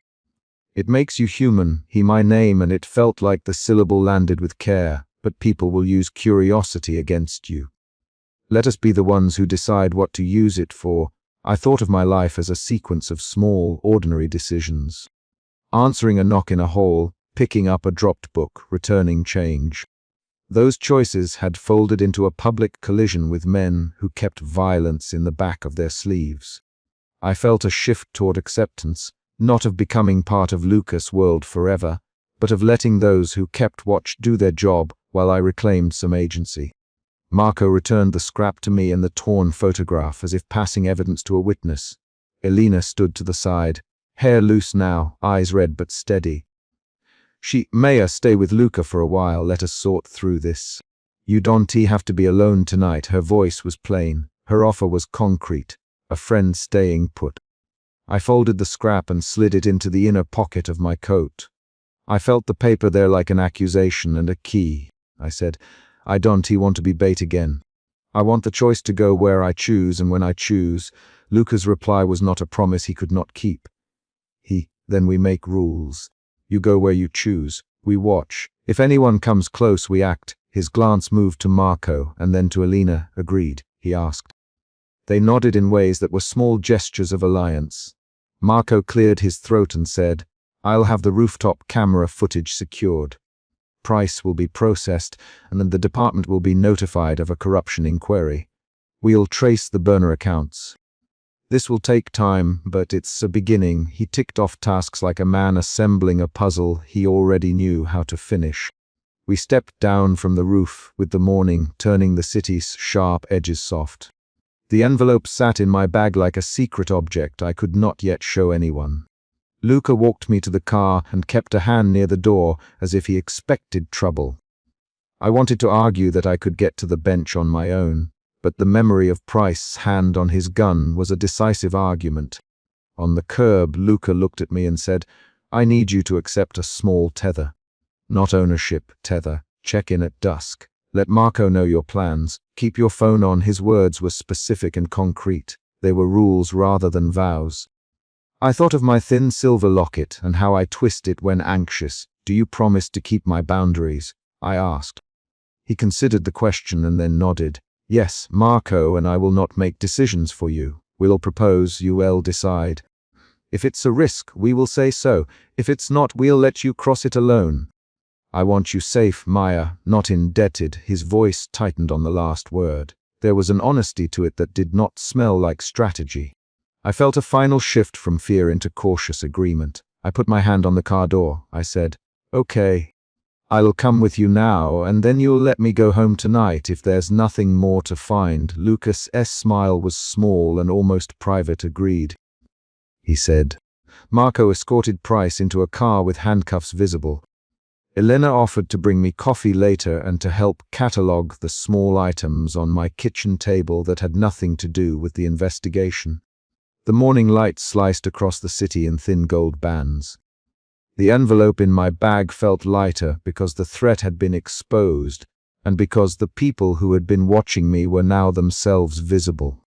It makes you human." My name, and it felt like the syllable landed with care, but people will use curiosity against you. Let us be the ones who decide what to use it for. I thought of my life as a sequence of small, ordinary decisions. Answering a knock in a hall, picking up a dropped book, returning change. Those choices had folded into a public collision with men who kept violence in the back of their sleeves. I felt a shift toward acceptance, not of becoming part of Luca's world forever, but of letting those who kept watch do their job while I reclaimed some agency. Marco returned the scrap to me and the torn photograph as if passing evidence to a witness. Elena stood to the side, hair loose now, eyes red but steady. "Maya, stay with Luca for a while, let us sort through this. You don't have to be alone tonight." Her voice was plain, her offer was concrete, a friend staying put. I folded the scrap and slid it into the inner pocket of my coat. I felt the paper there like an accusation and a key. I said, "I don't want to be bait again. I want the choice to go where I choose and when I choose." Luca's reply was not a promise he could not keep. "Then we make rules. You go where you choose. We watch. If anyone comes close, we act." His glance moved to Marco and then to Elena. "Agreed?" he asked. They nodded in ways that were small gestures of alliance. Marco cleared his throat and said, "I'll have the rooftop camera footage secured. Price will be processed, and then the department will be notified of a corruption inquiry. We'll trace the burner accounts. This will take time, but it's a beginning." He ticked off tasks like a man assembling a puzzle he already knew how to finish. We stepped down from the roof with the morning, turning the city's sharp edges soft. The envelope sat in my bag like a secret object I could not yet show anyone. Luca walked me to the car and kept a hand near the door as if he expected trouble. I wanted to argue that I could get to the bench on my own, but the memory of Price's hand on his gun was a decisive argument. On the curb, Luca looked at me and said, "I need you to accept a small tether. Not ownership, tether. Check in at dusk. Let Marco know your plans. Keep your phone on." His words were specific and concrete. They were rules rather than vows. I thought of my thin silver locket and how I twist it when anxious. "Do you promise to keep my boundaries?" I asked. He considered the question and then nodded. "Yes, Marco and I will not make decisions for you. We'll propose, you will decide. If it's a risk, we will say so. If it's not, we'll let you cross it alone. I want you safe, Maya, not indebted." His voice tightened on the last word. There was an honesty to it that did not smell like strategy. I felt a final shift from fear into cautious agreement. I put my hand on the car door. I said, "Okay. I'll come with you now, and then you'll let me go home tonight if there's nothing more to find." Lucas's smile was small and almost private. "Agreed," he said. Marco escorted Price into a car with handcuffs visible. Elena offered to bring me coffee later and to help catalog the small items on my kitchen table that had nothing to do with the investigation. The morning light sliced across the city in thin gold bands. The envelope in my bag felt lighter because the threat had been exposed and because the people who had been watching me were now themselves visible.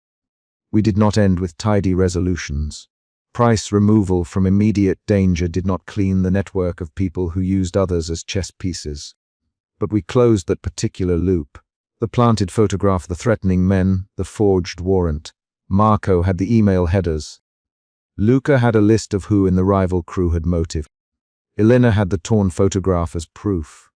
We did not end with tidy resolutions. Price removal from immediate danger did not clean the network of people who used others as chess pieces. But we closed that particular loop. The planted photograph, the threatening men, the forged warrant. Marco had the email headers. Luca had a list of who in the rival crew had motive. Elena had the torn photograph as proof.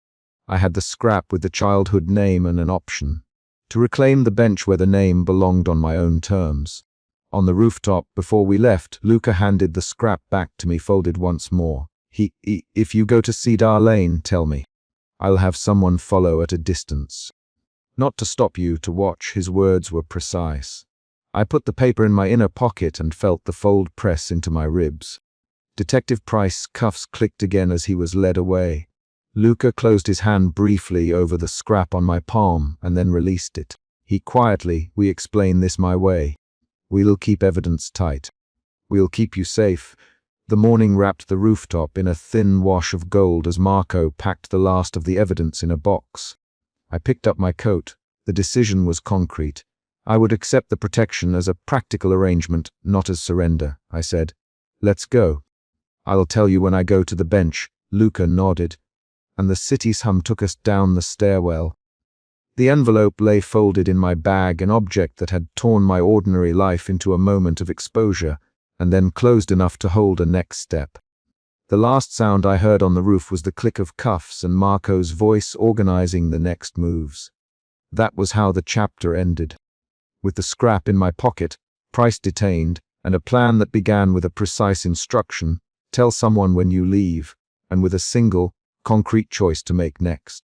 I had the scrap with the childhood name and an option to reclaim the bench where the name belonged on my own terms. On the rooftop, before we left, Luca handed the scrap back to me folded once more. If you go to Cedar Lane, tell me. I'll have someone follow at a distance. Not to stop you, to watch." His words were precise. I put the paper in my inner pocket and felt the fold press into my ribs. Detective Price's cuffs clicked again as he was led away. Luca closed his hand briefly over the scrap on my palm and then released it. We explain this my way. We'll keep evidence tight. We'll keep you safe. The morning wrapped the rooftop in a thin wash of gold as Marco packed the last of the evidence in a box. I picked up my coat. The decision was concrete. I would accept the protection as a practical arrangement, not as surrender, I said. Let's go. I'll tell you when I go to the bench. Luca nodded, and the city's hum took us down the stairwell. The envelope lay folded in my bag, an object that had torn my ordinary life into a moment of exposure, and then closed enough to hold a next step. The last sound I heard on the roof was the click of cuffs and Marco's voice organizing the next moves. That was how the chapter ended. With the scrap in my pocket, Price detained, and a plan that began with a precise instruction, tell someone when you leave, and with a single, concrete choice to make next.